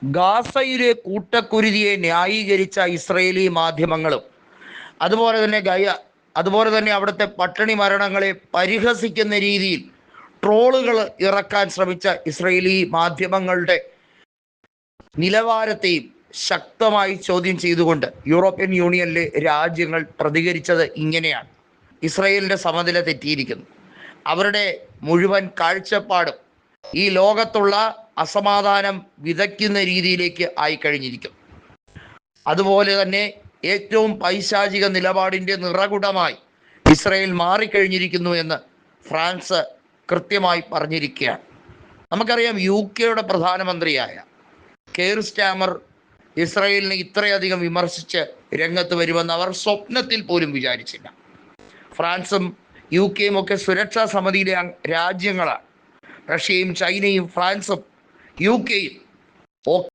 ഗാസയിലെ കൂട്ടക്കുരുതിയെ ന്യായീകരിച്ച ഇസ്രയേലി മാധ്യമങ്ങളും അതുപോലെ തന്നെ അവിടുത്തെ പട്ടിണി മരണങ്ങളെ പരിഹസിക്കുന്ന രീതിയിൽ ട്രോളുകൾ ഇറക്കാൻ ശ്രമിച്ച ഇസ്രയേലി മാധ്യമങ്ങളുടെ നിലവാരത്തെയും ശക്തമായി ചോദ്യം ചെയ്തുകൊണ്ട് യൂറോപ്യൻ യൂണിയനിലെ രാജ്യങ്ങൾ പ്രതികരിച്ചത് ഇങ്ങനെയാണ്. ഇസ്രയേലിൻ്റെ സമനില തെറ്റിയിരിക്കുന്നു. അവരുടെ മുഴുവൻ കാഴ്ചപ്പാടും ഈ ലോകത്തുള്ള അസമാധാനം വിതയ്ക്കുന്ന രീതിയിലേക്ക് ആയിക്കഴിഞ്ഞിരിക്കും. അതുപോലെ തന്നെ ഏറ്റവും പൈശാചിക നിലപാടിൻ്റെ നിറകുടമായി ഇസ്രയേൽ മാറിക്കഴിഞ്ഞിരിക്കുന്നു എന്ന് ഫ്രാൻസ് കൃത്യമായി പറഞ്ഞിരിക്കുകയാണ്. നമുക്കറിയാം, UK പ്രധാനമന്ത്രിയായ കെയർ സ്റ്റാമർ ഇസ്രയേലിനെ ഇത്രയധികം വിമർശിച്ച് രംഗത്ത് വരുമെന്ന് അവർ സ്വപ്നത്തിൽ പോലും വിചാരിച്ചില്ല. ഫ്രാൻസും UK ഒക്കെ സുരക്ഷാ സമിതിയിലെ രാജ്യങ്ങളാണ്. റഷ്യയും ചൈനയും ഫ്രാൻസും UK യും